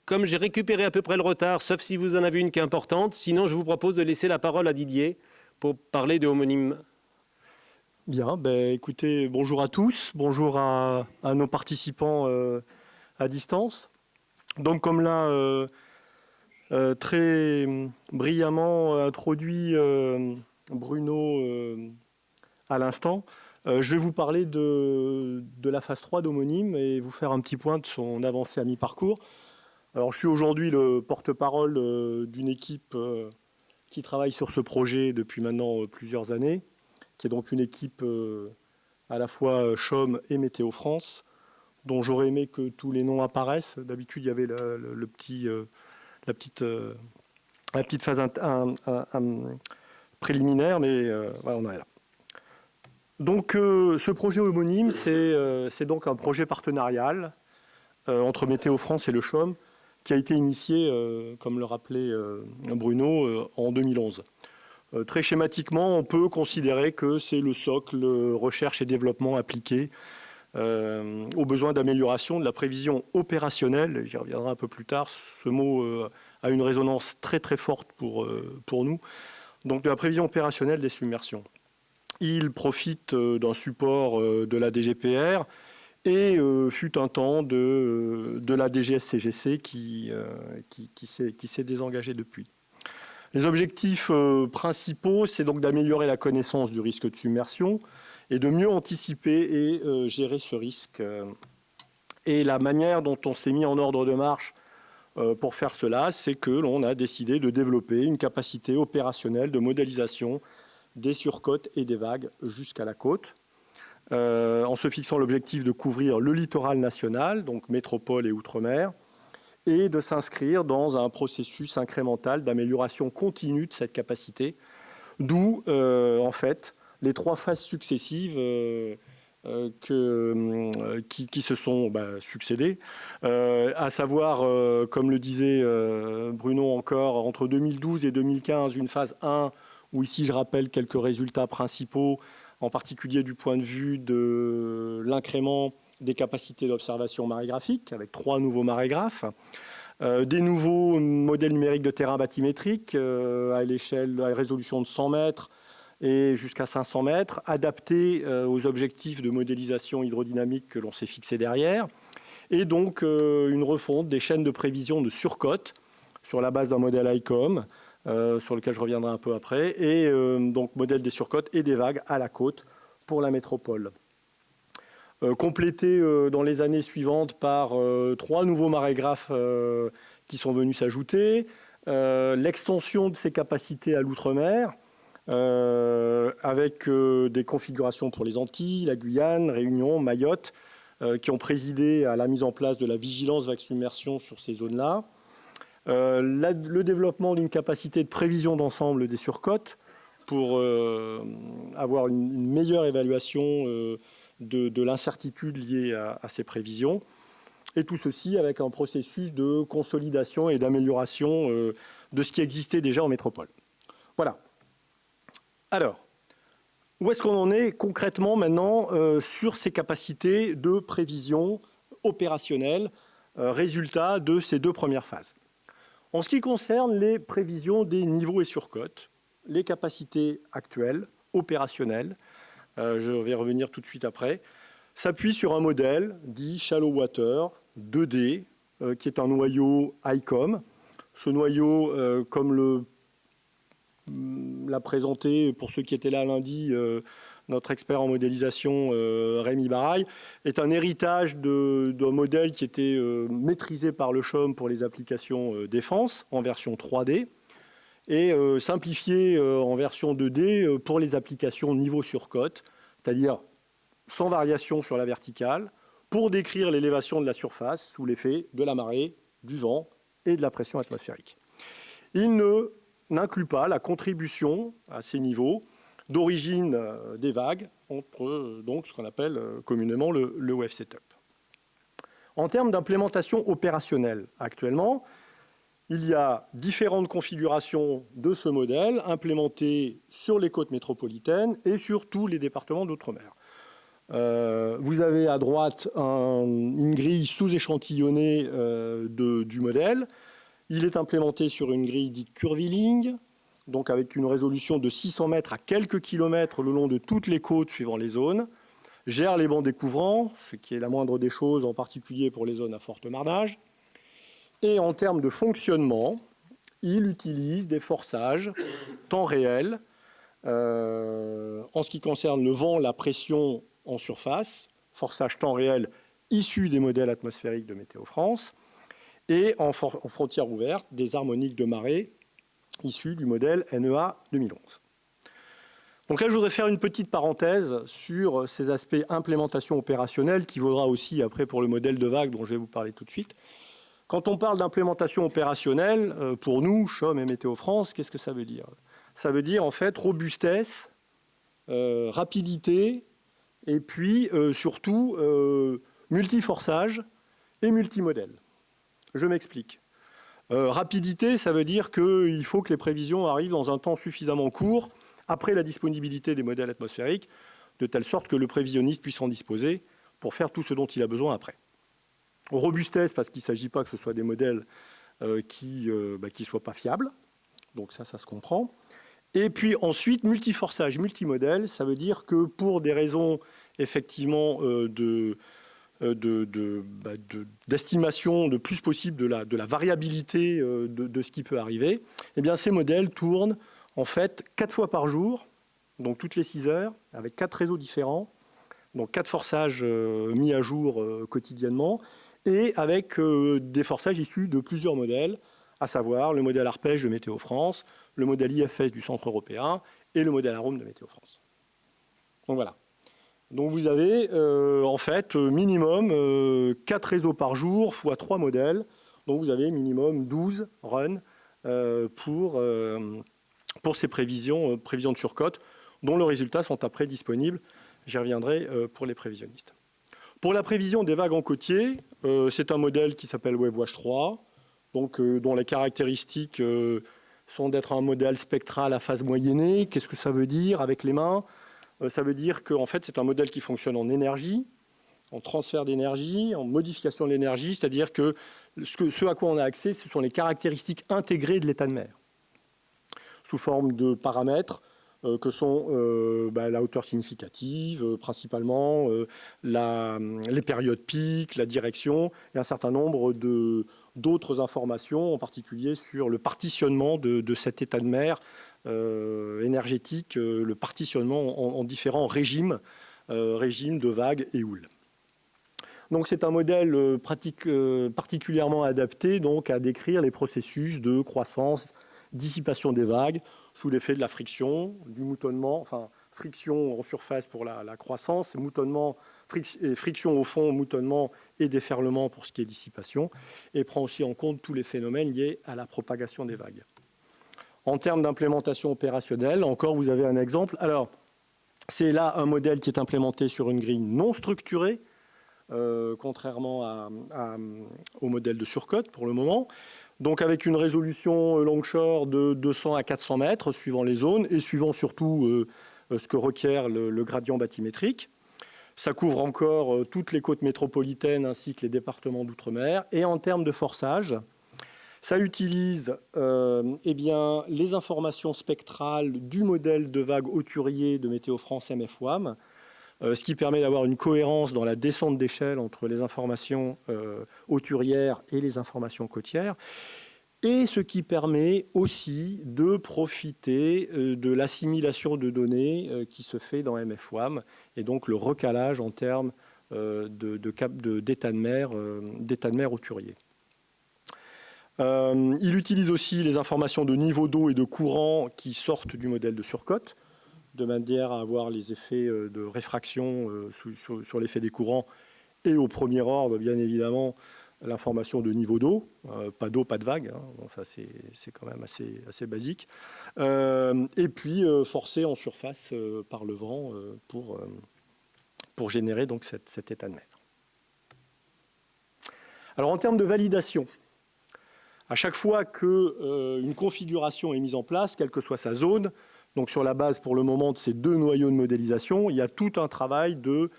comme j'ai récupéré à peu près le retard, sauf si vous en avez une qui est importante, sinon je vous propose de laisser la parole à Didier pour parler de homonyme. Bien, ben, écoutez, bonjour à tous, bonjour à nos participants à distance. Donc comme l'a très brillamment introduit Bruno à l'instant, je vais vous parler de la phase 3 d'homonyme et vous faire un petit point de son avancée à mi-parcours. Alors je suis aujourd'hui le porte-parole d'une équipe qui travaille sur ce projet depuis maintenant plusieurs années, qui est donc une équipe à la fois Chaume et Météo France, dont j'aurais aimé que tous les noms apparaissent. D'habitude, il y avait la petite phase préliminaire, mais voilà, on en est là. Donc, ce projet homonyme, c'est donc un projet partenarial entre Météo France et le Chaume, qui a été initié, comme le rappelait Bruno, en 2011. Très schématiquement, on peut considérer que c'est le socle recherche et développement appliqué aux besoins d'amélioration de la prévision opérationnelle. J'y reviendrai un peu plus tard. Ce mot a une résonance très très forte pour nous. Donc de la prévision opérationnelle des submersions. Il profite d'un support de la DGPR et fut un temps de la DGS-CGC qui s'est désengagé depuis. Les objectifs principaux, c'est donc d'améliorer la connaissance du risque de submersion et de mieux anticiper et gérer ce risque. Et la manière dont on s'est mis en ordre de marche pour faire cela, c'est que l'on a décidé de développer une capacité opérationnelle de modélisation des surcôtes et des vagues jusqu'à la côte, en se fixant l'objectif de couvrir le littoral national, donc métropole et outre-mer, et de s'inscrire dans un processus incrémental d'amélioration continue de cette capacité, d'où en fait les 3 phases successives qui se sont succédées, à savoir, comme le disait Bruno encore, entre 2012 et 2015, une phase 1, où ici je rappelle quelques résultats principaux, en particulier du point de vue de l'incrément des capacités d'observation marégraphique, avec 3 nouveaux marégraphes, des nouveaux modèles numériques de terrain bathymétrique à résolution de 100 mètres et jusqu'à 500 mètres, adaptés aux objectifs de modélisation hydrodynamique que l'on s'est fixé derrière, et donc une refonte des chaînes de prévision de surcote sur la base d'un modèle ICOM, sur lequel je reviendrai un peu après, et donc modèle des surcotes et des vagues à la côte pour la métropole. Complété dans les années suivantes par 3 nouveaux marégraphes qui sont venus s'ajouter, l'extension de ces capacités à l'outre-mer, avec des configurations pour les Antilles, la Guyane, Réunion, Mayotte, qui ont présidé à la mise en place de la vigilance vague submersion sur ces zones-là. Le développement d'une capacité de prévision d'ensemble des surcotes pour avoir une meilleure évaluation de l'incertitude liée à ces prévisions. Et tout ceci avec un processus de consolidation et d'amélioration de ce qui existait déjà en métropole. Voilà. Alors, où est-ce qu'on en est concrètement maintenant sur ces capacités de prévision opérationnelle, résultat de ces 2 premières phases? En ce qui concerne les prévisions des niveaux et surcotes, les capacités actuelles, opérationnelles, je vais revenir tout de suite après, s'appuie sur un modèle dit Shallow Water 2D, qui est un noyau ICOM. Ce noyau, comme l'a présenté, pour ceux qui étaient là lundi, notre expert en modélisation, Rémi Baraille, est un héritage d'un modèle qui était maîtrisé par le Chaume pour les applications défense, en version 3D, et simplifié en version 2D pour les applications niveau sur côte, c'est-à-dire sans variation sur la verticale, pour décrire l'élévation de la surface sous l'effet de la marée, du vent et de la pression atmosphérique. Il n'inclut pas la contribution à ces niveaux d'origine des vagues entre donc, ce qu'on appelle communément le wave setup. En termes d'implémentation opérationnelle, actuellement, il y a différentes configurations de ce modèle implémentées sur les côtes métropolitaines et sur tous les départements d'outre-mer. Vous avez à droite une grille sous-échantillonnée du modèle. Il est implémenté sur une grille dite curviligne, donc avec une résolution de 600 mètres à quelques kilomètres le long de toutes les côtes suivant les zones, gère les bancs découvrants, ce qui est la moindre des choses, en particulier pour les zones à forte marnage. Et en termes de fonctionnement, il utilise des forçages temps réel en ce qui concerne le vent, la pression en surface, forçage temps réel issu des modèles atmosphériques de Météo France, et en frontière ouverte, des harmoniques de marée issus du modèle NEA 2011. Donc là, je voudrais faire une petite parenthèse sur ces aspects implémentation opérationnelle qui vaudra aussi après pour le modèle de vague dont je vais vous parler tout de suite. Quand on parle d'implémentation opérationnelle, pour nous, CHOM et Météo France, qu'est-ce que ça veut dire? Ça veut dire en fait robustesse, rapidité et puis surtout multiforçage et multimodèle. Je m'explique. Rapidité, ça veut dire qu'il faut que les prévisions arrivent dans un temps suffisamment court après la disponibilité des modèles atmosphériques, de telle sorte que le prévisionniste puisse en disposer pour faire tout ce dont il a besoin après. Robustesse, parce qu'il ne s'agit pas que ce soit des modèles qui ne soient pas fiables, donc ça se comprend. Et puis ensuite, multiforçage, multimodèle, ça veut dire que pour des raisons effectivement d'estimation de plus possible de la variabilité de ce qui peut arriver, eh bien ces modèles tournent en fait 4 fois par jour, donc toutes les 6 heures, avec 4 réseaux différents, donc 4 forçages mis à jour quotidiennement, et avec des forçages issus de plusieurs modèles, à savoir le modèle Arpège de Météo France, le modèle IFS du Centre européen et le modèle Arome de Météo France. Donc voilà. Donc vous avez en fait minimum 4 réseaux par jour fois 3 modèles. Donc vous avez minimum 12 runs pour ces prévisions de surcote, dont les résultats sont après disponibles. J'y reviendrai pour les prévisionnistes. Pour la prévision des vagues en côtier, c'est un modèle qui s'appelle WaveWatch 3, donc, dont les caractéristiques sont d'être un modèle spectral à phase moyennée. Qu'est-ce que ça veut dire avec les mains? Ça veut dire qu'en fait, c'est un modèle qui fonctionne en énergie, en transfert d'énergie, en modification de l'énergie, c'est-à-dire que ce à quoi on a accès, ce sont les caractéristiques intégrées de l'état de mer, sous forme de paramètres que sont la hauteur significative, principalement les périodes pics, la direction, et un certain nombre d'autres informations, en particulier sur le partitionnement de cet état de mer énergétique, le partitionnement en différents régimes de vagues et houles. Donc c'est un modèle particulièrement adapté donc, à décrire les processus de croissance, dissipation des vagues, sous l'effet de la friction, du moutonnement, enfin friction en surface pour la croissance, moutonnement, friction au fond, moutonnement et déferlement pour ce qui est dissipation, et prend aussi en compte tous les phénomènes liés à la propagation des vagues. En termes d'implémentation opérationnelle, encore vous avez un exemple. Alors, c'est là un modèle qui est implémenté sur une grille non structurée, contrairement au modèle de surcote pour le moment. Donc avec une résolution longshore de 200 à 400 mètres, suivant les zones, et suivant surtout ce que requiert le gradient bathymétrique. Ça couvre encore toutes les côtes métropolitaines ainsi que les départements d'outre-mer. Et en termes de forçage, ça utilise les informations spectrales du modèle de vague hauturier de Météo France MFWAM, ce qui permet d'avoir une cohérence dans la descente d'échelle entre les informations hauturières et les informations côtières, et ce qui permet aussi de profiter de l'assimilation de données qui se fait dans MFWAM, et donc le recalage en termes d'état de mer hauturier. Il utilise aussi les informations de niveau d'eau et de courant qui sortent du modèle de surcote, de manière à avoir les effets de réfraction sur l'effet des courants, et au premier ordre, bien évidemment, l'information de niveau d'eau, pas d'eau, pas de vague, hein, bon, ça c'est quand même assez basique, et puis forcé en surface par le vent pour générer donc cet état de mer. Alors en termes de validation, à chaque fois qu'une configuration est mise en place, quelle que soit sa zone, donc sur la base pour le moment de ces 2 noyaux de modélisation, il y a tout un travail de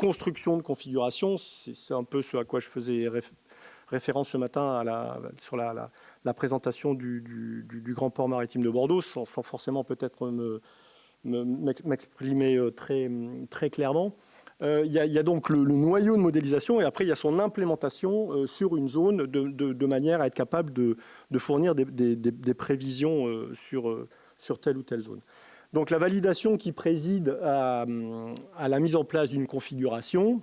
construction de configuration, c'est un peu ce à quoi je faisais référence ce matin sur la présentation du Grand Port Maritime de Bordeaux, sans forcément peut-être m'exprimer très clairement. Il y a donc le noyau de modélisation et après il y a son implémentation sur une zone de manière à être capable de fournir des prévisions sur telle ou telle zone. Donc la validation qui préside à la mise en place d'une configuration,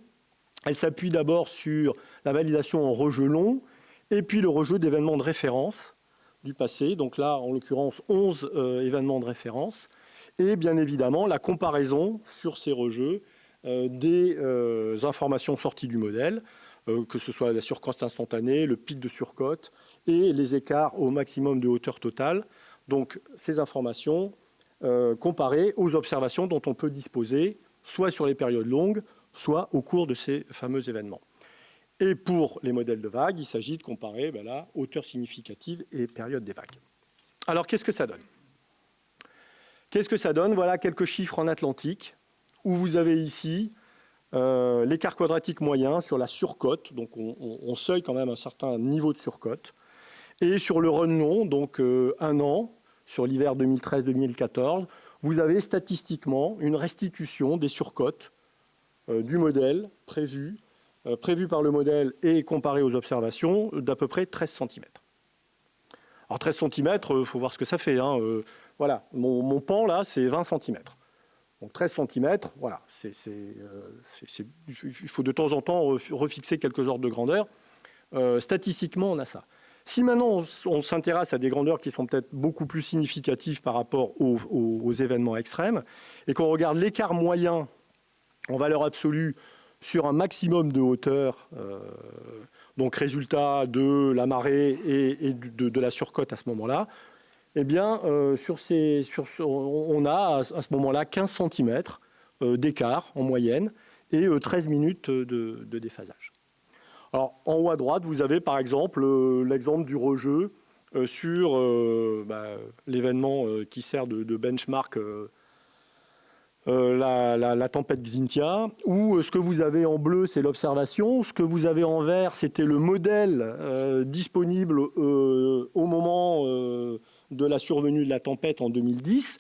elle s'appuie d'abord sur la validation en rejeu long et puis le rejeu d'événements de référence du passé. Donc là, en l'occurrence, 11 événements de référence. Et bien évidemment, la comparaison sur ces rejeux des informations sorties du modèle, que ce soit la surcote instantanée, le pic de surcote et les écarts au maximum de hauteur totale. Donc ces informations comparées aux observations dont on peut disposer, soit sur les périodes longues, soit au cours de ces fameux événements. Et pour les modèles de vagues, il s'agit de comparer la hauteur significative et période des vagues. Alors qu'est-ce que ça donne ? Voilà quelques chiffres en Atlantique, où vous avez ici l'écart quadratique moyen sur la surcote, donc on seuille quand même un certain niveau de surcote, et sur le run long, donc 1 an, sur l'hiver 2013-2014, vous avez statistiquement une restitution des surcotes du modèle prévu par le modèle et comparé aux observations d'à peu près 13 cm. Alors 13 cm, il faut voir ce que ça fait. Voilà, mon pan là, c'est 20 cm. Donc 13 cm, voilà, il faut de temps en temps refixer quelques ordres de grandeur. Statistiquement, on a ça. Si maintenant on s'intéresse à des grandeurs qui sont peut-être beaucoup plus significatives par rapport aux événements extrêmes, et qu'on regarde l'écart moyen en valeur absolue sur un maximum de hauteur, donc résultat de la marée et de la surcote à ce moment-là, eh bien, on a à ce moment-là 15 cm d'écart en moyenne et 13 minutes de déphasage. Alors, en haut à droite, vous avez par exemple l'exemple du rejeu sur l'événement qui sert de benchmark, la tempête Xynthia, où ce que vous avez en bleu, c'est l'observation, ce que vous avez en vert, c'était le modèle disponible au moment de la survenue de la tempête en 2010.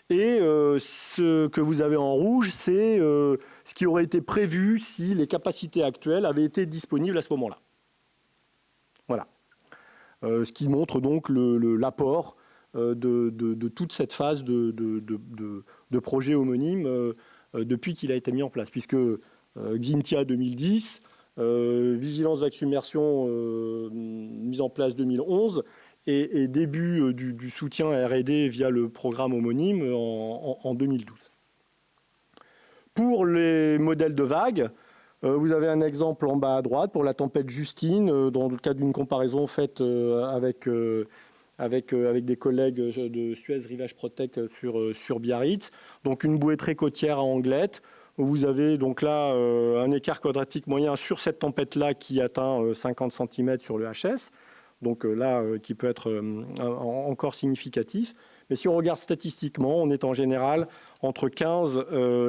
Et ce que vous avez en rouge, c'est ce qui aurait été prévu si les capacités actuelles avaient été disponibles à ce moment-là. Voilà. Ce qui montre donc l'apport de toute cette phase de projet homonyme depuis qu'il a été mis en place. Puisque Xynthia 2010, Vigilance Vague Submersion mise en place 2011, et début du soutien à R&D via le programme homonyme en 2012. Pour les modèles de vagues, vous avez un exemple en bas à droite pour la tempête Justine, dans le cadre d'une comparaison faite avec des collègues de Suez Rivage Protect sur Biarritz. Donc une bouée très côtière à Anglette. Vous avez donc là un écart quadratique moyen sur cette tempête-là qui atteint 50 cm sur le HS. Donc là, qui peut être encore significatif. Mais si on regarde statistiquement, on est en général entre 15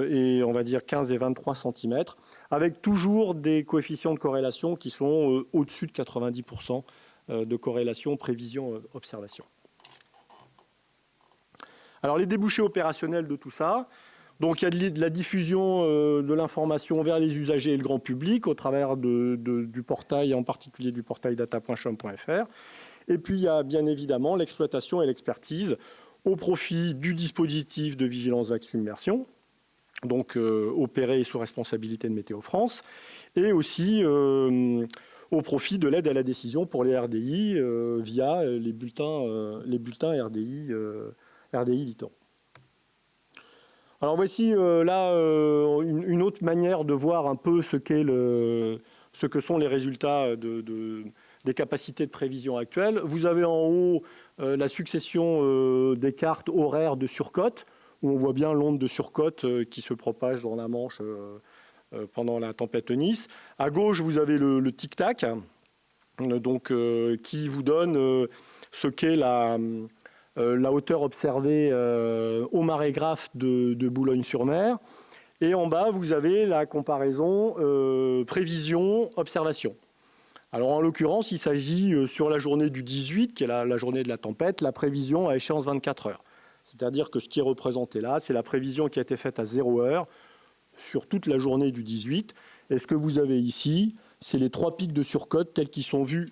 et 23 cm, avec toujours des coefficients de corrélation qui sont au-dessus de 90% de corrélation prévision-observation. Alors les débouchés opérationnels de tout ça, donc il y a de la diffusion de l'information vers les usagers et le grand public au travers du portail, en particulier du portail data.chom.fr. Et puis il y a bien évidemment l'exploitation et l'expertise au profit du dispositif de vigilance vague submersion, donc opéré sous responsabilité de Météo France, et aussi au profit de l'aide à la décision pour les RDI via les bulletins RDI littoraux. Alors voici là une autre manière de voir un peu ce que sont les résultats des capacités de prévision actuelles. Vous avez en haut la succession des cartes horaires de surcote, où on voit bien l'onde de surcote qui se propage dans la Manche pendant la tempête Eunice. À gauche, vous avez le tic-tac, donc qui vous donne ce qu'est la hauteur observée au marégraphe de Boulogne-sur-Mer. Et en bas, vous avez la comparaison prévision-observation. Alors en l'occurrence, il s'agit sur la journée du 18, qui est la journée de la tempête, la prévision à échéance 24 heures. C'est-à-dire que ce qui est représenté là, c'est la prévision qui a été faite à 0 heure sur toute la journée du 18. Et ce que vous avez ici, c'est les 3 pics de surcote tels qu'ils sont vus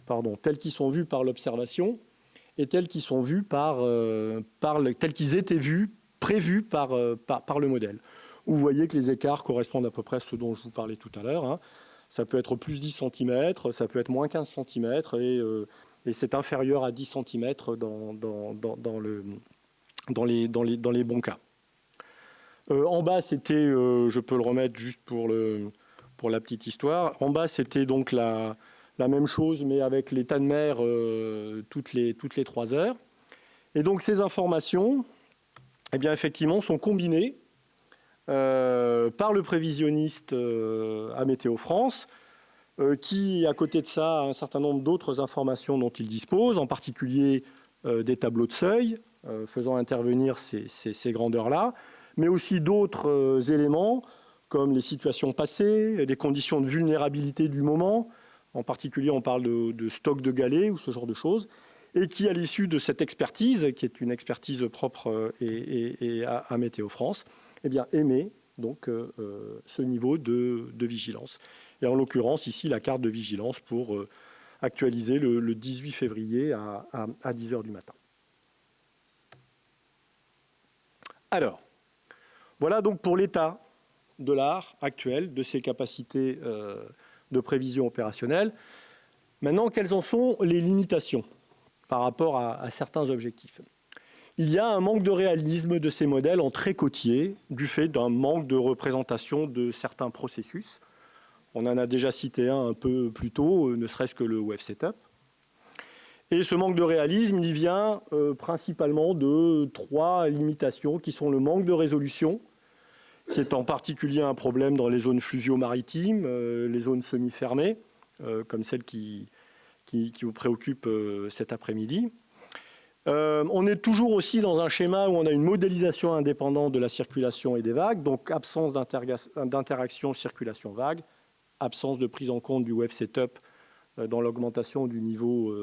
par l'observation et tels qu'ils sont vus tels qu'ils étaient prévus par le modèle. Vous voyez que les écarts correspondent à peu près à ce dont je vous parlais tout à l'heure. Ça peut être plus 10 cm, ça peut être moins 15 cm, et c'est inférieur à 10 cm dans les bons cas. En bas, c'était, je peux le remettre juste pour la petite histoire, en bas, c'était donc la même chose, mais avec l'état de mer toutes les 3 heures. Et donc, ces informations, eh bien, effectivement, sont combinées par le prévisionniste à Météo France, qui, à côté de ça, a un certain nombre d'autres informations dont il dispose, en particulier des tableaux de seuil, faisant intervenir ces grandeurs-là, mais aussi d'autres éléments, comme les situations passées, les conditions de vulnérabilité du moment, en particulier on parle de stock de galets ou ce genre de choses, et qui, à l'issue de cette expertise, qui est une expertise propre à Météo France, eh bien, émet donc ce niveau de vigilance. Et en l'occurrence, ici, la carte de vigilance pour actualiser le 18 février à 10 heures du matin. Alors, voilà donc pour l'état de l'art actuel, de ses capacités de prévision opérationnelle. Maintenant, quelles en sont les limitations par rapport à certains objectifs ? Il y a un manque de réalisme de ces modèles en très côtier, du fait d'un manque de représentation de certains processus. On en a déjà cité un peu plus tôt, ne serait-ce que le Wave Setup. Et ce manque de réalisme, il vient principalement de 3 limitations, qui sont le manque de résolution, qui est en particulier un problème dans les zones fluvio-maritimes, les zones semi-fermées, comme celle qui vous préoccupe cet après-midi. On est toujours aussi dans un schéma où on a une modélisation indépendante de la circulation et des vagues, donc absence d'interaction circulation-vague, absence de prise en compte du wave setup dans l'augmentation du niveau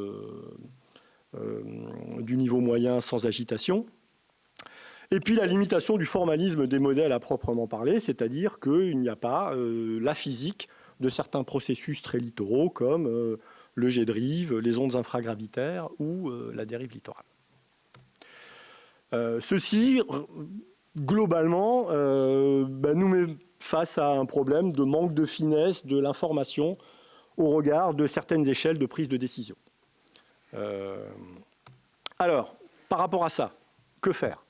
moyen sans agitation. Et puis la limitation du formalisme des modèles à proprement parler, c'est-à-dire qu'il n'y a pas la physique de certains processus très littoraux comme le jet de rive, les ondes infragravitaires ou la dérive littorale. Ceci, globalement, nous met face à un problème de manque de finesse de l'information au regard de certaines échelles de prise de décision. Alors, par rapport à ça, que faire ?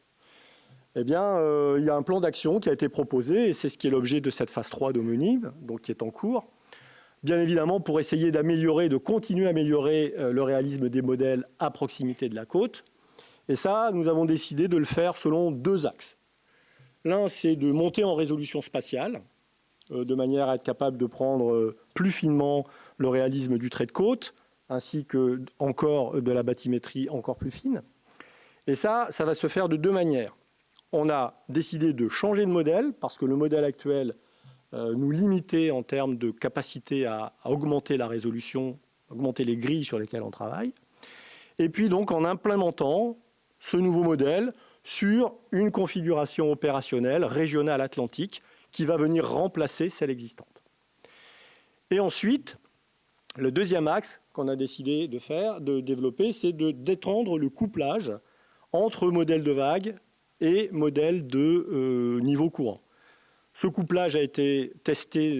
Eh bien, il y a un plan d'action qui a été proposé, et c'est ce qui est l'objet de cette phase 3 d'Homonime, donc qui est en cours. Bien évidemment, pour essayer d'améliorer, de continuer à améliorer le réalisme des modèles à proximité de la côte. Et ça, nous avons décidé de le faire selon 2 axes. L'un, c'est de monter en résolution spatiale, de manière à être capable de prendre plus finement le réalisme du trait de côte, ainsi que encore de la bathymétrie encore plus fine. Et ça va se faire de 2 manières. On a décidé de changer de modèle, parce que le modèle actuel nous limitait en termes de capacité à augmenter la résolution, augmenter les grilles sur lesquelles on travaille. Et puis donc en implémentant ce nouveau modèle sur une configuration opérationnelle régionale atlantique qui va venir remplacer celle existante. Et ensuite, le deuxième axe qu'on a décidé de développer, c'est d'étendre le couplage entre modèle de vague et modèle de niveau courant. Ce couplage a été testé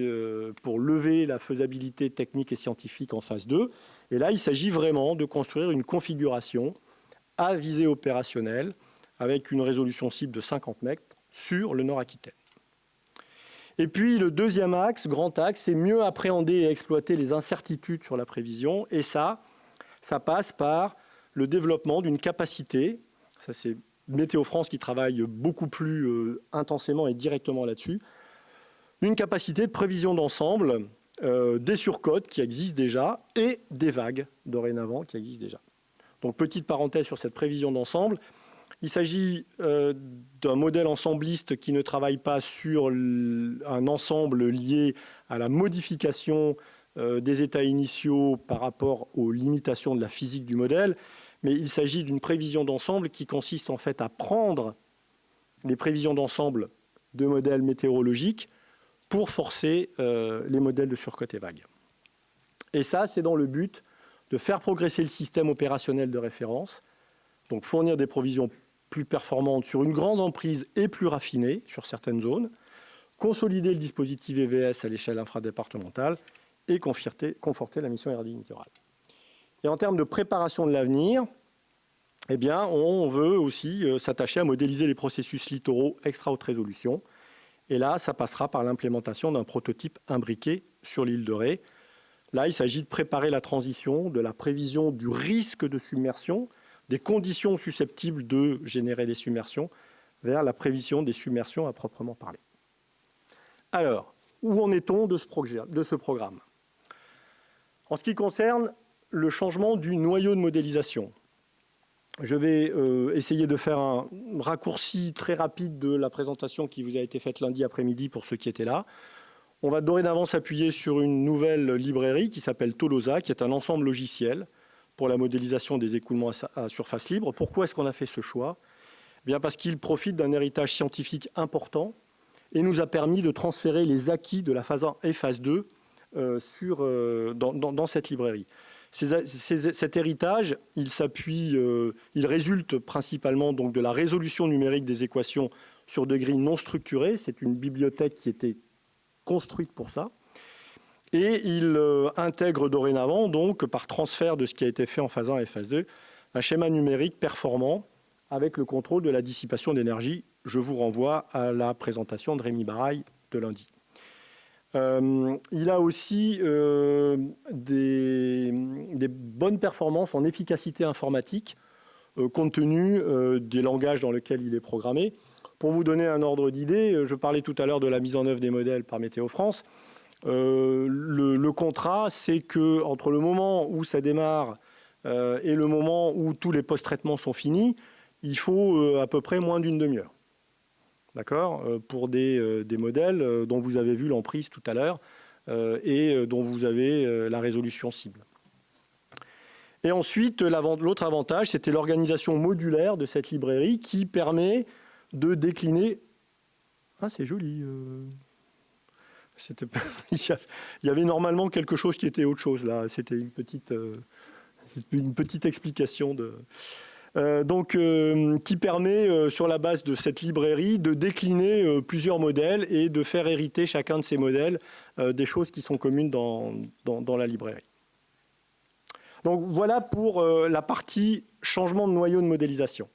pour lever la faisabilité technique et scientifique en phase 2. Et là, il s'agit vraiment de construire une configuration à visée opérationnelle avec une résolution cible de 50 mètres sur le Nord-Aquitaine. Et puis, le deuxième axe, grand axe, c'est mieux appréhender et exploiter les incertitudes sur la prévision. Et ça passe par le développement d'une capacité, ça c'est Météo France qui travaille beaucoup plus intensément et directement là-dessus, une capacité de prévision d'ensemble des surcotes qui existent déjà et des vagues dorénavant qui existent déjà. Donc petite parenthèse sur cette prévision d'ensemble, Il s'agit d'un modèle ensembliste qui ne travaille pas sur un ensemble lié à la modification des états initiaux par rapport aux limitations de la physique du modèle, mais il s'agit d'une prévision d'ensemble qui consiste en fait à prendre les prévisions d'ensemble de modèles météorologiques pour forcer les modèles de surcote et vague. Et ça, c'est dans le but de faire progresser le système opérationnel de référence, donc fournir des prévisions plus performantes sur une grande emprise et plus raffinées sur certaines zones, consolider le dispositif EVS à l'échelle infradépartementale et conforter la mission RDI littorale. Et en termes de préparation de l'avenir, eh bien, on veut aussi s'attacher à modéliser les processus littoraux extra haute résolution. Et là, ça passera par l'implémentation d'un prototype imbriqué sur l'île de Ré. Là, il s'agit de préparer la transition de la prévision du risque de submersion, des conditions susceptibles de générer des submersions, vers la prévision des submersions à proprement parler. Alors, où en est-on de ce programme? En ce qui concerne le changement du noyau de modélisation, je vais essayer de faire un raccourci très rapide de la présentation qui vous a été faite lundi après-midi pour ceux qui étaient là. On va dorénavant s'appuyer sur une nouvelle librairie qui s'appelle Tolosa, qui est un ensemble logiciel pour la modélisation des écoulements à surface libre. Pourquoi est-ce qu'on a fait ce choix? Bien parce qu'il profite d'un héritage scientifique important et nous a permis de transférer les acquis de la phase 1 et phase 2 dans cette librairie. Cet héritage, il résulte principalement donc de la résolution numérique des équations sur de grilles non structurées. C'est une bibliothèque qui était construite pour ça. Et il intègre dorénavant, donc, par transfert de ce qui a été fait en phase 1 et phase 2, un schéma numérique performant avec le contrôle de la dissipation d'énergie. Je vous renvoie à la présentation de Rémi Baraille de lundi. Il a aussi des bonnes performances en efficacité informatique, compte tenu des langages dans lesquels il est programmé. Pour vous donner un ordre d'idée, je parlais tout à l'heure de la mise en œuvre des modèles par Météo France. Le contrat, c'est qu'entre le moment où ça démarre et le moment où tous les post-traitements sont finis, il faut à peu près moins d'une demi-heure. D'accord, pour des modèles dont vous avez vu l'emprise tout à l'heure et dont vous avez la résolution cible. Et ensuite, l'autre avantage, c'était l'organisation modulaire de cette librairie qui permet de décliner... Ah, c'est joli. Il y avait normalement quelque chose qui était autre chose, là. C'était une petite explication de... qui permet, sur la base de cette librairie, de décliner plusieurs modèles et de faire hériter chacun de ces modèles des choses qui sont communes dans la librairie. Donc voilà pour la partie changement de noyau de modélisation.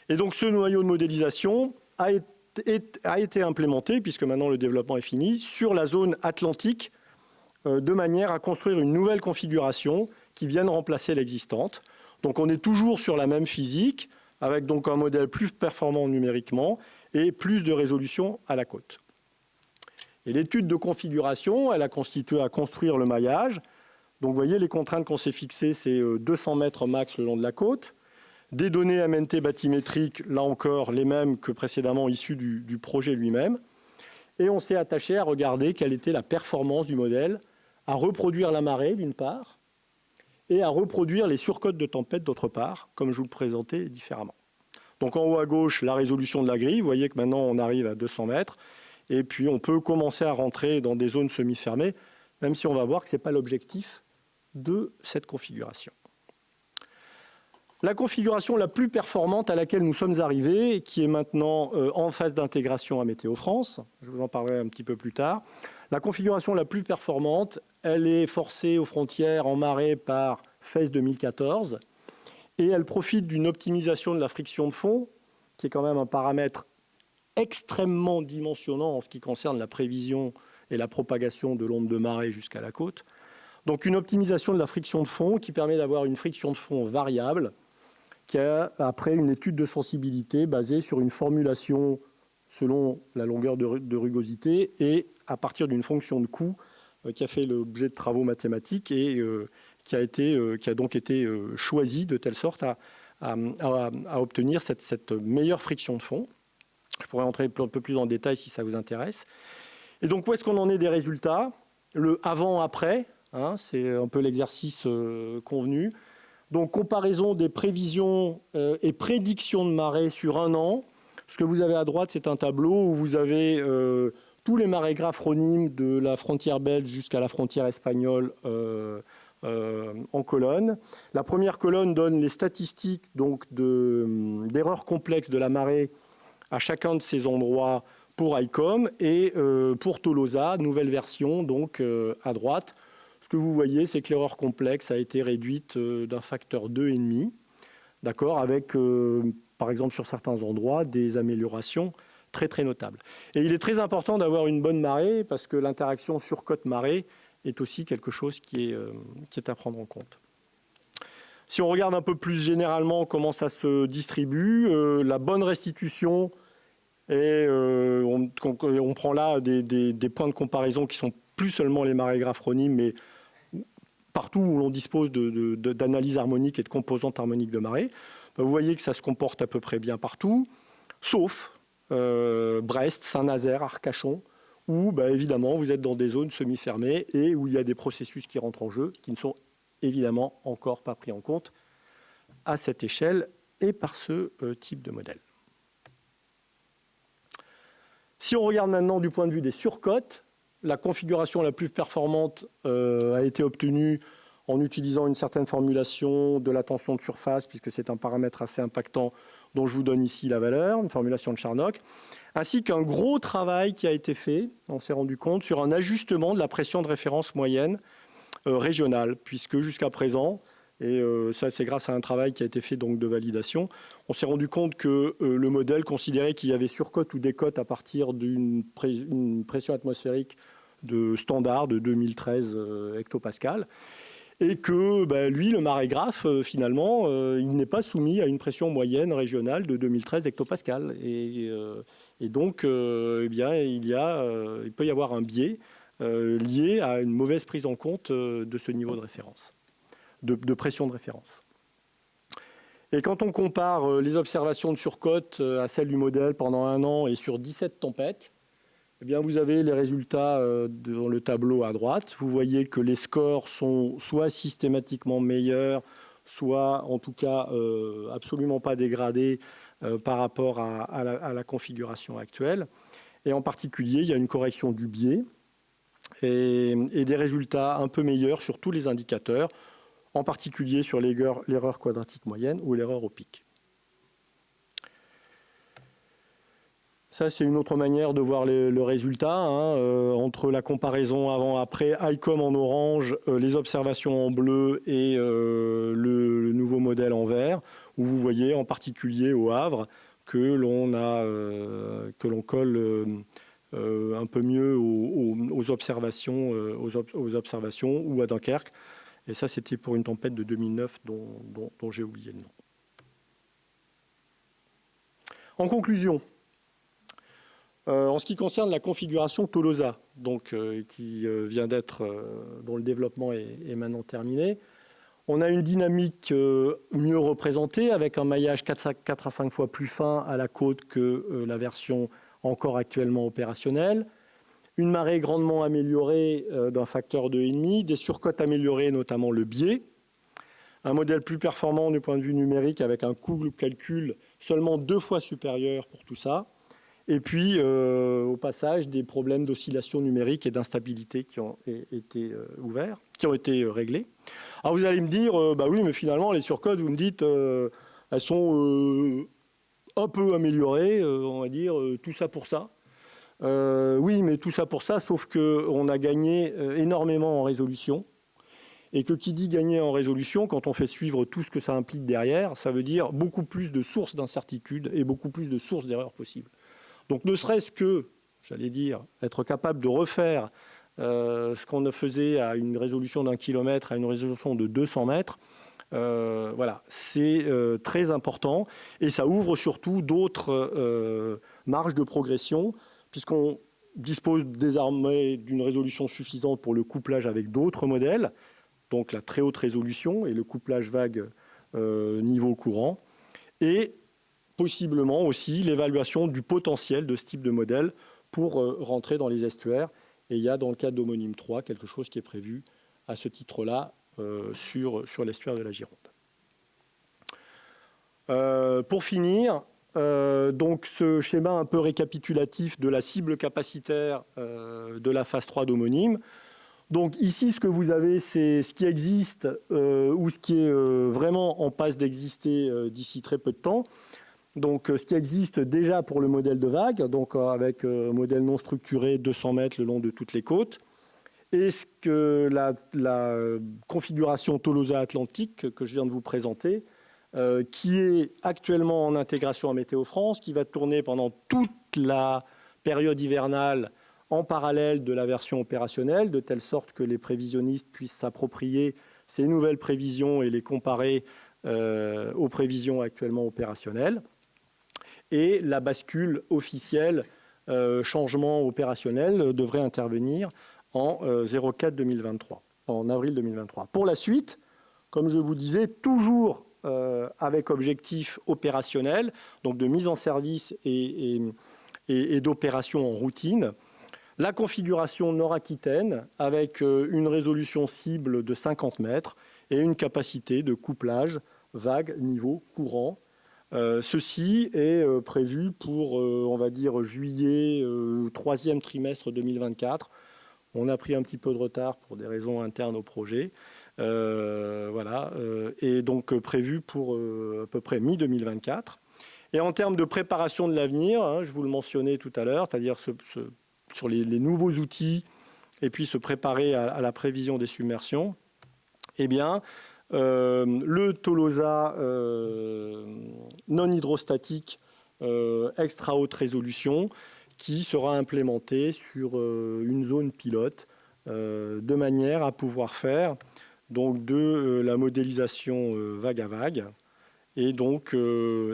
Et donc ce noyau de modélisation a été implémenté, puisque maintenant le développement est fini, sur la zone atlantique, de manière à construire une nouvelle configuration qui vienne remplacer l'existante. Donc on est toujours sur la même physique, avec donc un modèle plus performant numériquement et plus de résolution à la côte. Et l'étude de configuration, elle a constitué à construire le maillage. Donc vous voyez, les contraintes qu'on s'est fixées, c'est 200 mètres max le long de la côte. Des données MNT bathymétriques, là encore, les mêmes que précédemment issues du projet lui-même. Et on s'est attaché à regarder quelle était la performance du modèle, à reproduire la marée d'une part, et à reproduire les surcotes de tempête d'autre part, comme je vous le présentais différemment. Donc en haut à gauche, la résolution de la grille. Vous voyez que maintenant, on arrive à 200 mètres. Et puis, on peut commencer à rentrer dans des zones semi-fermées, même si on va voir que ce n'est pas l'objectif de cette configuration. La configuration la plus performante à laquelle nous sommes arrivés, qui est maintenant en phase d'intégration à Météo France, je vous en parlerai un petit peu plus tard. La configuration la plus performante, elle est forcée aux frontières en marée par FES 2014 et elle profite d'une optimisation de la friction de fond, qui est quand même un paramètre extrêmement dimensionnant en ce qui concerne la prévision et la propagation de l'onde de marée jusqu'à la côte. Donc une optimisation de la friction de fond qui permet d'avoir une friction de fond variable, qui a après une étude de sensibilité basée sur une formulation selon la longueur de rugosité et à partir d'une fonction de coût qui a fait l'objet de travaux mathématiques et qui a donc été choisie de telle sorte à obtenir cette meilleure friction de fond. Je pourrais entrer un peu plus en détail si ça vous intéresse. Et donc, où est-ce qu'on en est des résultats? Le avant-après, hein, c'est un peu l'exercice convenu. Donc, comparaison des prévisions et prédictions de marée sur un an. Ce que vous avez à droite, c'est un tableau où vous avez tous les marégraphes phronimiques de la frontière belge jusqu'à la frontière espagnole en colonne. La première colonne donne les statistiques d'erreurs complexes de la marée à chacun de ces endroits pour ICOM et pour Tolosa, nouvelle version, donc à droite. Ce que vous voyez, c'est que l'erreur complexe a été réduite d'un facteur 2,5, d'accord, avec, par exemple, sur certains endroits, des améliorations très, très notables. Et il est très important d'avoir une bonne marée parce que l'interaction surcote-marée est aussi quelque chose qui est à prendre en compte. Si on regarde un peu plus généralement comment ça se distribue, la bonne restitution, et on prend là des points de comparaison qui sont plus seulement les marégraphes phronimiques, mais partout où l'on dispose d'analyse harmonique et de composantes harmoniques de marée, vous voyez que ça se comporte à peu près bien partout, sauf Brest, Saint-Nazaire, Arcachon, où évidemment vous êtes dans des zones semi-fermées et où il y a des processus qui rentrent en jeu, qui ne sont évidemment encore pas pris en compte à cette échelle et par ce type de modèle. Si on regarde maintenant du point de vue des surcotes, la configuration la plus performante a été obtenue en utilisant une certaine formulation de la tension de surface, puisque c'est un paramètre assez impactant dont je vous donne ici la valeur, une formulation de Charnock, ainsi qu'un gros travail qui a été fait, on s'est rendu compte, sur un ajustement de la pression de référence moyenne régionale, puisque jusqu'à présent, et ça c'est grâce à un travail qui a été fait donc de validation, on s'est rendu compte que le modèle considérait qu'il y avait surcote ou décote à partir d'une pression atmosphérique de standard de 2013 hectopascal, et que lui, le marégraphe, finalement, il n'est pas soumis à une pression moyenne régionale de 2013 hectopascal. Et donc, il peut y avoir un biais lié à une mauvaise prise en compte de ce niveau de référence, de pression de référence. Et quand on compare les observations de surcote à celles du modèle pendant un an et sur 17 tempêtes, eh bien, vous avez les résultats dans le tableau à droite. Vous voyez que les scores sont soit systématiquement meilleurs, soit en tout cas absolument pas dégradés par rapport à la configuration actuelle. Et en particulier, il y a une correction du biais et des résultats un peu meilleurs sur tous les indicateurs, en particulier sur l'erreur quadratique moyenne ou l'erreur au pic. Ça, c'est une autre manière de voir le résultat, entre la comparaison avant-après, ICOM en orange, les observations en bleu et le nouveau modèle en vert, où vous voyez en particulier au Havre que l'on colle un peu mieux aux observations ou à Dunkerque. Et ça, c'était pour une tempête de 2009 dont j'ai oublié le nom. En conclusion, en ce qui concerne la configuration Tolosa, donc, qui vient d'être, dont le développement est maintenant terminé, on a une dynamique mieux représentée avec un maillage 4 à 5 fois plus fin à la côte que la version encore actuellement opérationnelle, une marée grandement améliorée d'un facteur 2,5, des surcotes améliorées, notamment le biais, un modèle plus performant du point de vue numérique avec un coût de calcul seulement 2 fois supérieur pour tout ça. Et puis, au passage, des problèmes d'oscillation numérique et d'instabilité qui ont été réglés. Alors, vous allez me dire, oui, mais finalement, les surcotes, vous me dites, elles sont un peu améliorées, on va dire, tout ça pour ça. Oui, mais tout ça pour ça, sauf qu'on a gagné énormément en résolution. Et que qui dit gagner en résolution, quand on fait suivre tout ce que ça implique derrière, ça veut dire beaucoup plus de sources d'incertitude et beaucoup plus de sources d'erreurs possibles. Donc ne serait-ce que, j'allais dire, être capable de refaire ce qu'on faisait à une résolution d'1 kilomètre à une résolution de 200 mètres, voilà, c'est très important. Et ça ouvre surtout d'autres marges de progression, puisqu'on dispose désormais d'une résolution suffisante pour le couplage avec d'autres modèles, donc la très haute résolution et le couplage vague niveau courant. et possiblement aussi l'évaluation du potentiel de ce type de modèle pour rentrer dans les estuaires. Et il y a dans le cadre d'Homonyme 3 quelque chose qui est prévu à ce titre-là sur l'estuaire de la Gironde. Pour finir, donc ce schéma un peu récapitulatif de la cible capacitaire de la phase 3 d'Homonyme. Donc ici, ce que vous avez, c'est ce qui existe ou ce qui est vraiment en passe d'exister d'ici très peu de temps. Donc ce qui existe déjà pour le modèle de vague, donc avec modèle non structuré 200 mètres le long de toutes les côtes, et ce que la configuration Tolosa Atlantique que je viens de vous présenter, qui est actuellement en intégration à Météo France, qui va tourner pendant toute la période hivernale en parallèle de la version opérationnelle, de telle sorte que les prévisionnistes puissent s'approprier ces nouvelles prévisions et les comparer aux prévisions actuellement opérationnelles. Et la bascule officielle, changement opérationnel, devrait intervenir en 04 2023, en avril 2023. Pour la suite, comme je vous disais, toujours avec objectif opérationnel, donc de mise en service et d'opération en routine, la configuration nord-aquitaine avec une résolution cible de 50 mètres et une capacité de couplage vague, niveau, courant. Ceci est prévu pour, on va dire, juillet, troisième trimestre 2024. On a pris un petit peu de retard pour des raisons internes au projet. Voilà, et donc prévu pour à peu près mi-2024. Et en termes de préparation de l'avenir, hein, je vous le mentionnais tout à l'heure, c'est-à-dire sur les nouveaux outils et puis se préparer à la prévision des submersions, eh bien, le Tolosa non hydrostatique extra haute résolution qui sera implémenté sur une zone pilote de manière à pouvoir faire donc de la modélisation vague à vague et donc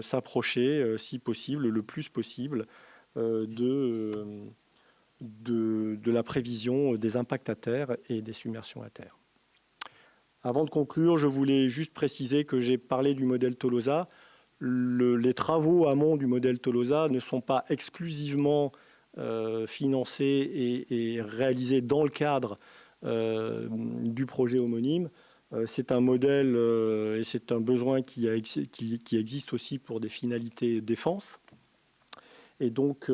s'approcher, si possible, le plus possible de la prévision des impacts à terre et des submersions à terre. Avant de conclure, je voulais juste préciser que j'ai parlé du modèle Tolosa. Les travaux amont du modèle Tolosa ne sont pas exclusivement financés et réalisés dans le cadre du projet homonyme. C'est un modèle et c'est un besoin qui existe aussi pour des finalités défense. Et donc,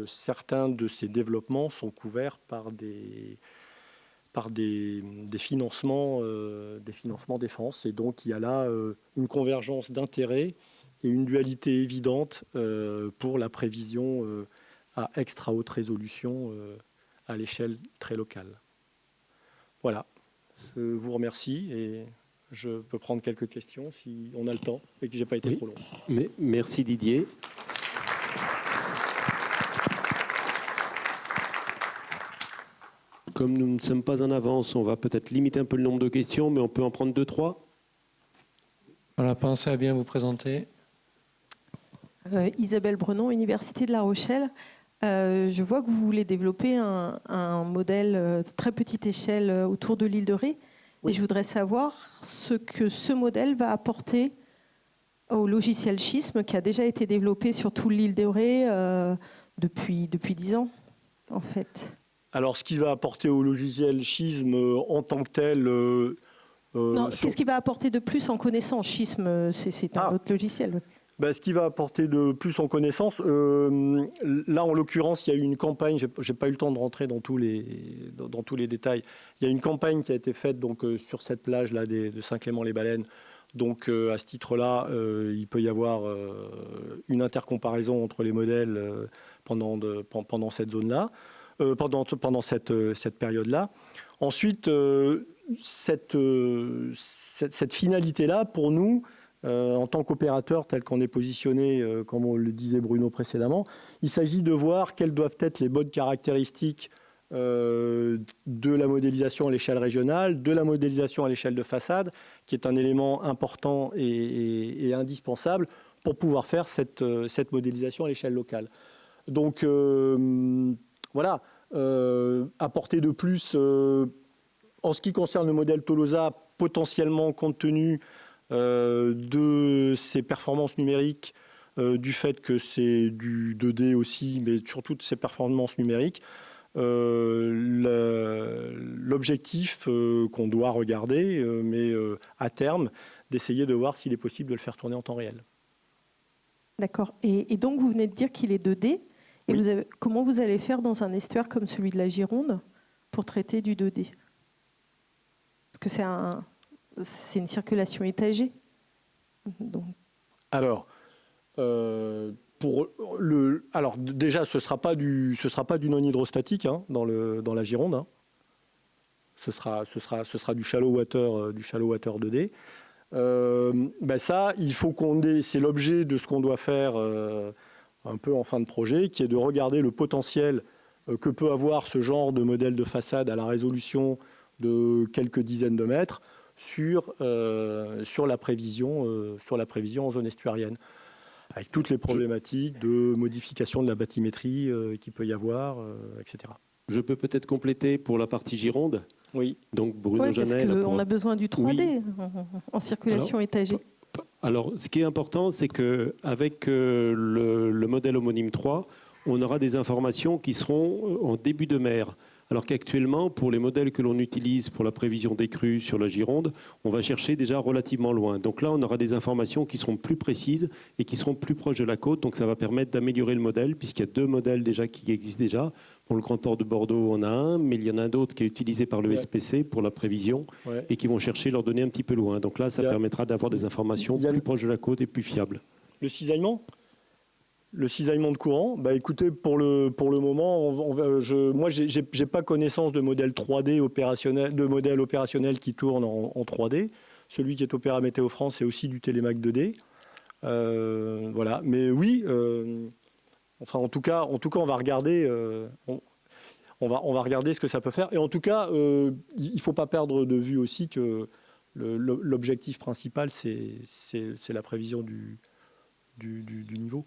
certains de ces développements sont couverts par des financements défense. Et donc, il y a là une convergence d'intérêts et une dualité évidente pour la prévision à extra haute résolution à l'échelle très locale. Voilà, je vous remercie et je peux prendre quelques questions si on a le temps et que je n'ai pas été trop long. Merci Didier. Comme nous ne sommes pas en avance, on va peut-être limiter un peu le nombre de questions, mais on peut en prendre 2-3. Voilà, pensez à bien vous présenter. Isabelle Brenon, Université de La Rochelle. Je vois que vous voulez développer un modèle très petite échelle autour de l'île de Ré. Oui. Et je voudrais savoir ce que ce modèle va apporter au logiciel Schisme qui a déjà été développé sur toute l'île de Ré depuis 10 ans, en fait. Alors, ce qui va apporter au logiciel Schisme en tant que tel... non, qu'est-ce qu'il va apporter de plus en connaissance? Schisme, c'est un autre logiciel. Ben, ce qui va apporter de plus en connaissance, là en l'occurrence, il y a eu une campagne, je n'ai pas eu le temps de rentrer dans tous les détails, il y a une campagne qui a été faite donc, sur cette plage-là de Saint-Clément-les-Baleines. Donc à ce titre-là, il peut y avoir une intercomparaison entre les modèles pendant cette zone-là, pendant cette période-là. Ensuite, cette finalité-là, pour nous, en tant qu'opérateur tel qu'on est positionné, comme on le disait Bruno précédemment, il s'agit de voir quelles doivent être les bonnes caractéristiques de la modélisation à l'échelle régionale, de la modélisation à l'échelle de façade, qui est un élément important et indispensable pour pouvoir faire cette modélisation à l'échelle locale. Donc voilà, apporter de plus, en ce qui concerne le modèle Tolosa, potentiellement compte tenu de ses performances numériques, du fait que c'est du 2D aussi, mais surtout de ses performances numériques. L'objectif qu'on doit regarder, mais à terme, d'essayer de voir s'il est possible de le faire tourner en temps réel. D'accord. Et donc, vous venez de dire qu'il est 2D. Et Oui. comment vous allez faire dans un estuaire comme celui de la Gironde pour traiter du 2D? Parce que c'est une circulation étagée. Donc... Alors, déjà, ce sera pas du non hydrostatique hein, dans la Gironde. Hein. Ce sera du shallow water 2D. Ça, il faut c'est l'objet de ce qu'on doit faire un peu en fin de projet, qui est de regarder le potentiel que peut avoir ce genre de modèle de façade à la résolution de quelques dizaines de mètres sur la prévision en zone estuarienne, avec toutes les problématiques de modification de la bathymétrie qu'il peut y avoir, etc. Je peux peut-être compléter pour la partie Gironde. Oui. Donc Bruno parce Jeannet. qu'on a besoin du 3D en circulation étagée. Alors, ce qui est important, c'est qu'avec le modèle homonyme 3, on aura des informations qui seront en début de mer. Alors qu'actuellement, pour les modèles que l'on utilise pour la prévision des crues sur la Gironde, on va chercher déjà relativement loin. Donc là, on aura des informations qui seront plus précises et qui seront plus proches de la côte. Donc ça va permettre d'améliorer le modèle, puisqu'il y a 2 modèles déjà qui existent déjà. Pour le Grand Port de Bordeaux, on a un, mais il y en a d'autres qui est utilisé par le SPC pour la prévision et qui vont chercher leurs données un petit peu loin. Donc là, ça permettra d'avoir des informations plus proches de la côte et plus fiables. Le cisaillement de courant, écoutez, pour le moment, moi, j'ai pas connaissance de modèle 3D opérationnel, de modèle opérationnel qui tourne en 3D. Celui qui est opéré à Météo France, c'est aussi du Télémac 2D. Voilà. Mais oui, en tout cas, on va regarder. On va regarder ce que ça peut faire. Et en tout cas, il faut pas perdre de vue aussi que l'objectif principal, c'est la prévision du niveau.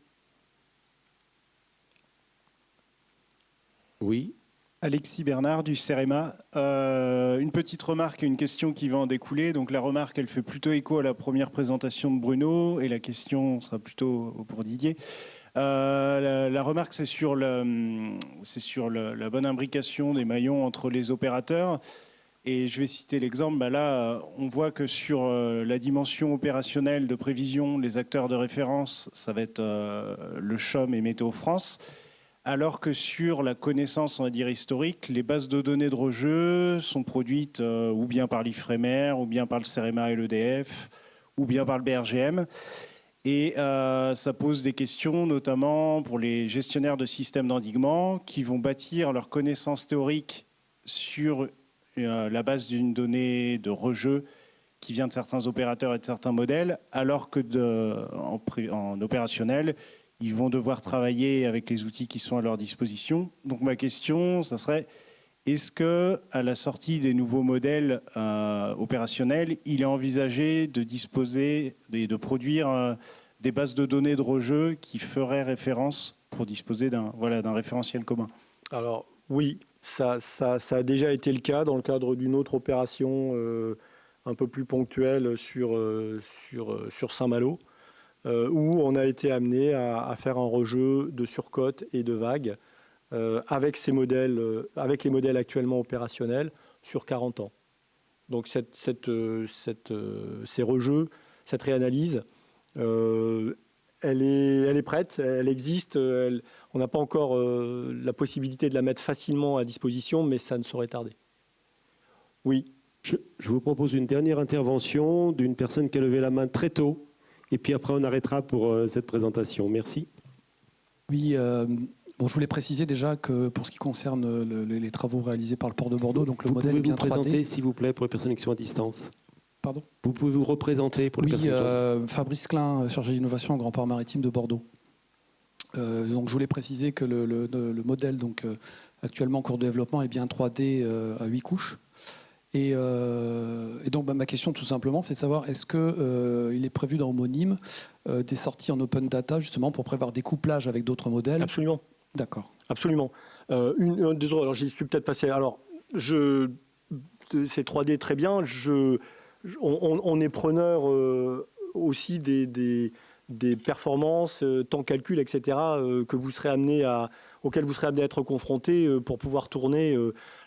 Oui. Alexis Bernard du CEREMA. Une petite remarque et une question qui va en découler. Donc la remarque, elle fait plutôt écho à la première présentation de Bruno et la question sera plutôt pour Didier. La remarque, c'est sur la bonne imbrication des maillons entre les opérateurs. Et je vais citer l'exemple. Là, on voit que sur la dimension opérationnelle de prévision, les acteurs de référence, ça va être le CHOM et Météo France. Alors que sur la connaissance, on va dire, historique, les bases de données de rejeu sont produites ou bien par l'IFREMER, ou bien par le CEREMA et l'EDF, ou bien par le BRGM. Et ça pose des questions, notamment pour les gestionnaires de systèmes d'endiguement qui vont bâtir leur connaissance théorique sur la base d'une donnée de rejeu qui vient de certains opérateurs et de certains modèles, alors que en opérationnel, ils vont devoir travailler avec les outils qui sont à leur disposition. Donc ma question, ça serait, est-ce qu'à la sortie des nouveaux modèles opérationnels, il est envisagé de disposer et de produire des bases de données de rejeu qui feraient référence pour disposer d'un référentiel commun? Alors oui, ça a déjà été le cas dans le cadre d'une autre opération un peu plus ponctuelle sur Saint-Malo. Où on a été amené à faire un rejeu de surcote et de vagues avec les modèles actuellement opérationnels sur 40 ans. Donc ces rejeux, cette réanalyse, elle est prête, elle existe. On n'a pas encore la possibilité de la mettre facilement à disposition, mais ça ne saurait tarder. Oui. Je vous propose une dernière intervention d'une personne qui a levé la main très tôt. Et puis après, on arrêtera pour cette présentation. Merci. Oui, je voulais préciser déjà que pour ce qui concerne les travaux réalisés par le port de Bordeaux, donc le modèle est bien 3D. Vous pouvez vous présenter, s'il vous plaît, pour les personnes qui sont à distance. Pardon ? Vous pouvez vous représenter pour les personnes qui sont à distance. Fabrice Klein, chargé d'innovation au Grand Port Maritime de Bordeaux. Donc je voulais préciser que le modèle actuellement en cours de développement est bien 3D à 8 couches. Et donc ma question tout simplement, c'est de savoir est-ce qu'il est prévu dans Homonyme des sorties en open data justement pour prévoir des couplages avec d'autres modèles? Absolument. D'accord. Absolument. Alors j'y suis peut-être passé. Alors c'est 3D très bien. on est preneur aussi des performances, temps calcul, etc., que vous serez auxquelles vous serez amené à être confronté pour pouvoir tourner.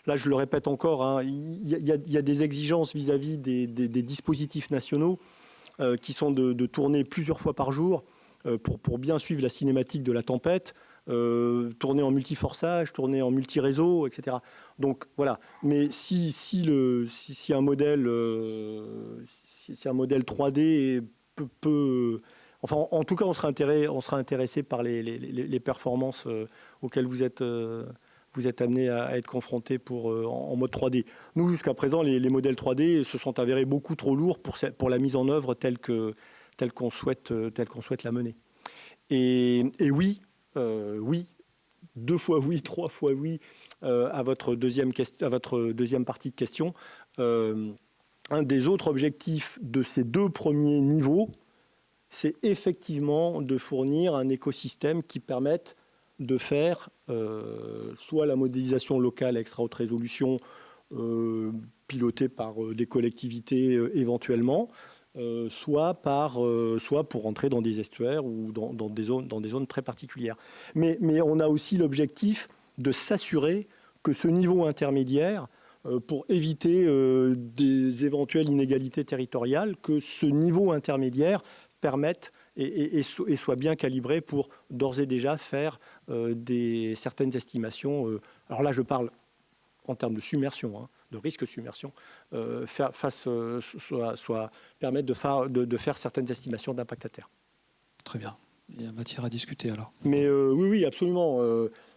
Là, je le répète encore, hein, il y a des exigences vis-à-vis des dispositifs nationaux qui sont de tourner plusieurs fois par jour pour bien suivre la cinématique de la tempête, tourner en multiforçage, tourner en multi-réseau, etc. Donc voilà. Mais si un modèle 3D peut enfin, en tout cas, on sera intéressé par les performances auxquelles vous êtes amené à être confronté en mode 3D. Nous, jusqu'à présent, les modèles 3D se sont avérés beaucoup trop lourds pour la mise en œuvre telle qu'on souhaite la mener. Et oui, oui, 2 fois oui, 3 fois oui à votre deuxième partie de question. Un des autres objectifs de ces 2 premiers niveaux, c'est effectivement de fournir un écosystème qui permette de faire soit la modélisation locale à extra haute résolution pilotée par des collectivités éventuellement, soit pour entrer dans des estuaires ou dans des zones très particulières. Mais on a aussi l'objectif de s'assurer que ce niveau intermédiaire, pour éviter des éventuelles inégalités territoriales, que ce niveau intermédiaire permette et soit bien calibré pour d'ores et déjà faire certaines estimations. Alors là, je parle en termes de submersion, hein, de risque de submersion, permettre de faire certaines estimations d'impact à terre. Très bien. Il y a matière à discuter alors. Mais oui, absolument.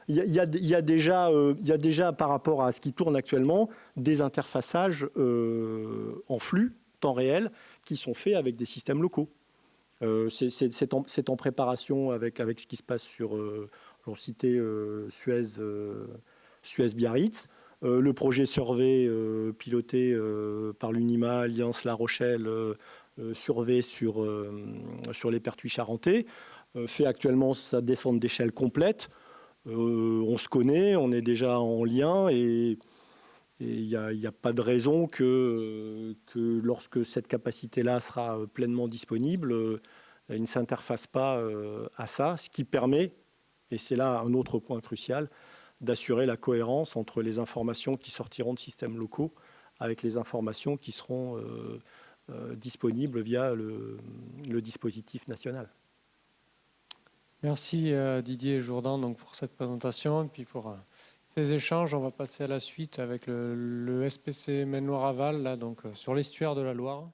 Il y a déjà, par rapport à ce qui tourne actuellement, des interfaçages en flux, temps réel, qui sont faits avec des systèmes locaux. C'est en préparation avec ce qui se passe sur, j'en citais Suez-Biarritz. Le projet Survey piloté par l'UNIMA, Alliance La Rochelle, Survey sur les Pertuis charentais, fait actuellement sa descente d'échelle complète. On se connaît, on est déjà en lien et il n'y a pas de raison que lorsque cette capacité-là sera pleinement disponible, elle ne s'interface pas à ça, ce qui permet, et c'est là un autre point crucial, d'assurer la cohérence entre les informations qui sortiront de systèmes locaux avec les informations qui seront disponibles via le dispositif national. Merci Didier Jourdan donc, pour cette présentation et puis pour ces échanges. On va passer à la suite avec le SPC Maine-Loire-Aval, là, donc, sur l'estuaire de la Loire.